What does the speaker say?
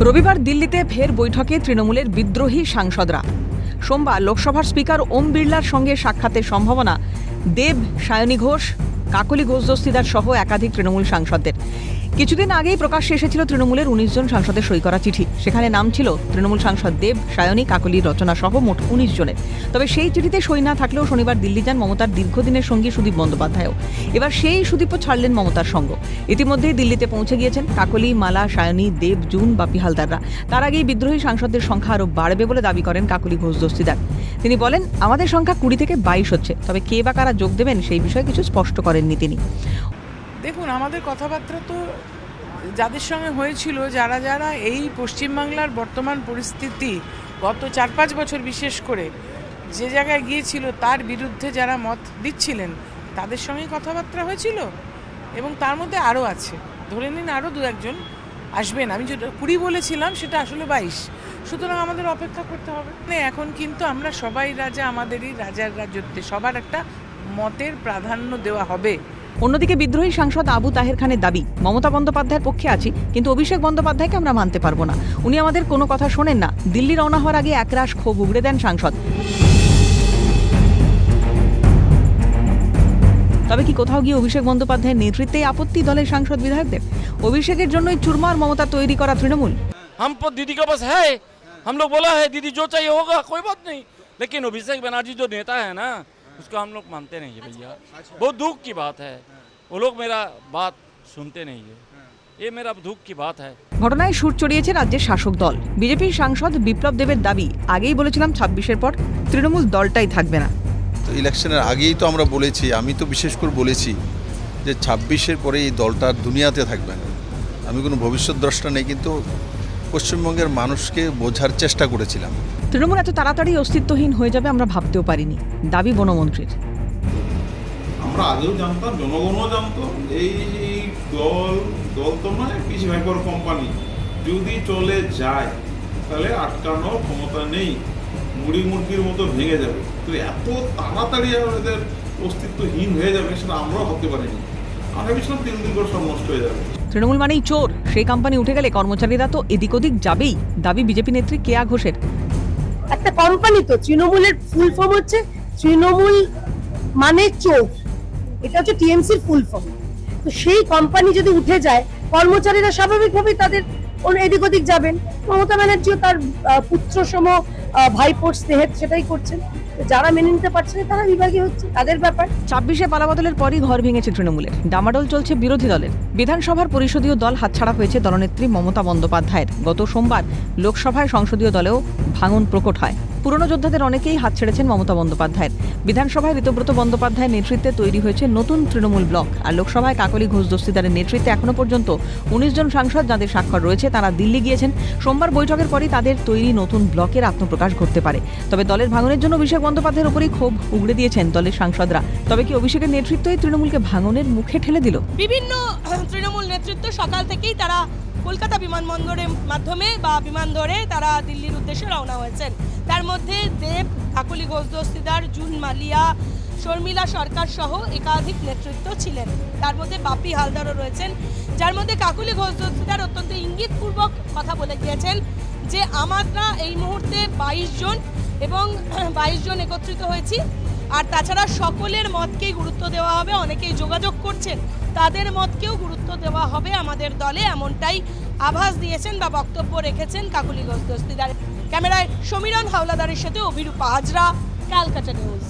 রবিবার দিল্লিতে ফের বৈঠকে তৃণমূলের বিদ্রোহী সাংসদরা। সোমবার লোকসভার স্পিকার ওম বিড়লার সঙ্গে সাক্ষাতের সম্ভাবনা দেব, সায়নী ঘোষ, কাকলি ঘোষ দস্তিদার সহ একাধিক তৃণমূল সাংসদদের। কিছুদিন আগেই প্রকাশ্যে এসেছিল তৃণমূলের 19 জন সাংসদের সই করা চিঠি। সেখানে নাম ছিল তৃণমূল সাংসদ দেব, সায়নী, কাকলি, রচনা সহ মোট 19 জনের। তবে সেই চিঠিতে সই না থাকলেও শনিবার দিল্লি যান মমতার দীর্ঘদিনের সঙ্গী সুদীপ বন্দ্যোপাধ্যায়ও। এবার সেই সুদীপও ছাড়লেন মমতার সঙ্গ। ইতিমধ্যেই দিল্লিতে পৌঁছে গিয়েছেন কাকলি, মালা, সায়নী, দেব, জুন, বাপি হালদাররা। তার আগেই বিদ্রোহী সাংসদদের সংখ্যা আরও বাড়বে বলে দাবি করেন কাকলি ঘোষ দস্তিদার। তিনি বলেন, আমাদের সংখ্যা 20 থেকে 22 হচ্ছে, তবে কে বা কারা যোগ দেবেন সেই বিষয়ে কিছু স্পষ্ট করেননি তিনি। দেখুন, আমাদের কথাবার্তা তো যাদের সঙ্গে হয়েছিল, যারা যারা এই পশ্চিমবাংলার বর্তমান পরিস্থিতি গত 4-5 বছর বিশেষ করে যে জায়গায় গিয়েছিল তার বিরুদ্ধে যারা মত দিচ্ছিলেন তাদের সঙ্গে কথাবার্তা হয়েছিল, এবং তার মধ্যে আরও আছে, ধরে নিন আরও 2-1 জন আসবেন। আমি যেটা 20 বলেছিলাম সেটা আসলে 22, সুতরাং আমাদের অপেক্ষা করতে হবে। এখন কিন্তু আমরা সবাই রাজা, আমাদেরই রাজার রাজত্বে সবার একটা মতের প্রাধান্য দেওয়া হবে। অন্যদিকে বিদ্রোহী সাংসদ আবু তাহের খানের দাবি, মমতা বন্দ্যোপাধ্যায়ের পক্ষে আছি, কিন্তু অভিষেক বন্দ্যোপাধ্যায়কে আমরা মানতে পারবো না। উনি আমাদের কোনো কথা শোনেন না। দিল্লি রওনা হওয়ার আগে একরাশ ক্ষোভ উগড়ে দেন সাংসদ। তবে কি কোথাও গিয়ে অভিষেক বন্দ্যোপাধ্যায়ের নেতৃত্বে আপত্তি দলের সাংসদ বিধায়কদের? অভিষেকের জন্যই চুরমার মমতা তৈরি করা তৃণমূল। हम तो दीदी का बस है, हम लोग बोला है दीदी जो चाहिए होगा, कोई बात नहीं, लेकिन अभिषेक बनर्जी जो नेता है ना, उसको हम लोग मानते नहीं है भैया। बहुत दुख की बात है, वो लोग मेरा बात सुनते नहीं है, ये मेरा दुख की बात है। ঘটনায় সুর চড়িয়েছে রাজ্যের শাসক দল। বিজেপির সাংসদ বিপ্লব দেবের দাবি, আগেই বলেছিলাম 26-এর পর তৃণমূল দলটাই থাকবে না। তো ইলেকশনের আগেই তো আমরা বলেছি, আমি তো বিশেষ করে বলেছি যে 26-এর পরে এই দলটা দুনিয়াতে থাকবে না। আমি কোনো ভবিষ্যৎ দ্রষ্টা নেই, কিন্তু পশ্চিমবঙ্গের মানুষকে বোঝার চেষ্টা করেছিলাম। তৃণমূল এত তাড়াতাড়ি অস্তিত্বহীন হয়ে যাবে আমরা ভাবতেও পারিনি, দাবি বনমন্ত্রীর। আমরা আগেও জানতাম, জনগণও জানতো, এই দল তো নয়, পিস ভাইপার কোম্পানি যদি চলে যায় তাহলে আটকানোর ক্ষমতা নেই, মুড়ি মুরগির মতো ভেঙে যাবে। তো এত তাড়াতাড়ি এদের অস্তিত্বহীন হয়ে যাবে সেটা আমরাও ভাবতে পারিনি। আমরা ভেবেছিলাম 3 দিন করে সব নষ্ট হয়ে যাবে। তৃণমূল মানেই চোর, সেই কোম্পানি উঠে গেলে কর্মচারীরা তো এদিক ওদিক যাবেই, দাবি বিজেপি নেত্রী কেয়া ঘোষের। একটা কোম্পানি তো, তৃণমূলের ফুল ফর্ম হচ্ছে তৃণমূল মানে চোর, এটা হচ্ছে টিএমসির ফুল ফর্ম। তো সেই কোম্পানি যদি উঠে যায়, কর্মচারীরা স্বাভাবিকভাবেই তাদের এদিক ওদিক যাবেন। মমতা ব্যানার্জিও তার পুত্র সম ভাইপোর স্নেহে সেটাই করছেন। যারা মেনে নিতে পারছে না তারা বিভাগী হচ্ছে, তাদের ব্যাপার। 26-এ পালাবদলের পরই ঘর ভেঙেছে তৃণমূলের, ডামাডোল চলছে বিরোধী দলের। বিধানসভার পরিষদীয় দল হাতছাড়া হয়েছে দলনেত্রী মমতা বন্দ্যোপাধ্যায়ের। গত সোমবার লোকসভায় সংসদীয় দলেও ভাঙন প্রকট হয়। পুরনো যোদ্ধাদের অনেকেই হাত ছেড়েছেন মমতা বন্দ্যোপাধ্যায়ের। বিধানসভায় ঋতব্রত বন্দ্যোপাধ্যায়ের নেতৃত্বে তৈরি হয়েছে নতুন তৃণমূল ব্লক। আর লোকসভায় কাকলি ঘোষ দস্তিদারের নেতৃত্বে এখনো পর্যন্ত 19 জন সাংসদ যাদের স্বাক্ষর রয়েছে তারা দিল্লি গিয়েছেন। সোমবার বৈঠকের পরই তাদের তৈরি নতুন ব্লকের আত্মপ্রকাশ ঘটতে পারে। তবে দলের ভাঙনের জন্য অভিষেক বন্দ্যোপাধ্যায়ের উপরই ক্ষোভ উগড়ে দিয়েছেন দলের সাংসদরা। তবে কি অভিষেকের নেতৃত্বই তৃণমূলকে ভাঙনের মুখে ঠেলে দিল? বিভিন্ন তৃণমূল নেতৃত্ব সকাল থেকেই তারা কলকাতা বিমানবন্দরের মাধ্যমে বা বিমান ধরে তারা দিল্লির উদ্দেশ্যে রওনা হয়েছেন। তার মধ্যে দেব, কাকলি ঘোষ দস্তিদার, জুন মালিয়া, শর্মিলা সরকার সহ একাধিক নেতৃত্ব ছিলেন। তার মধ্যে বাপি হালদারও রয়েছেন, যার মধ্যে কাকলি ঘোষ দস্তিদার অত্যন্ত ইঙ্গিতপূর্বক কথা বলে গিয়েছেন যে আমরা এই মুহূর্তে 22 জন এবং 22 জন একত্রিত হয়েছি, আর তাছাড়া সকলের মতকেই গুরুত্ব দেওয়া হবে। অনেকেই যোগাযোগ করছেন, তাদের মতকেও গুরুত্ব দেওয়া হবে আমাদের দলে, এমনটাই আভাস দিয়েছেন বা বক্তব্য রেখেছেন কাকলি ঘোষ দস্তিদার। ক্যামেরায় সমীরণ হাওলাদারের সাথে অভিরূপা হাজরা, ক্যালকাটা নিউজ।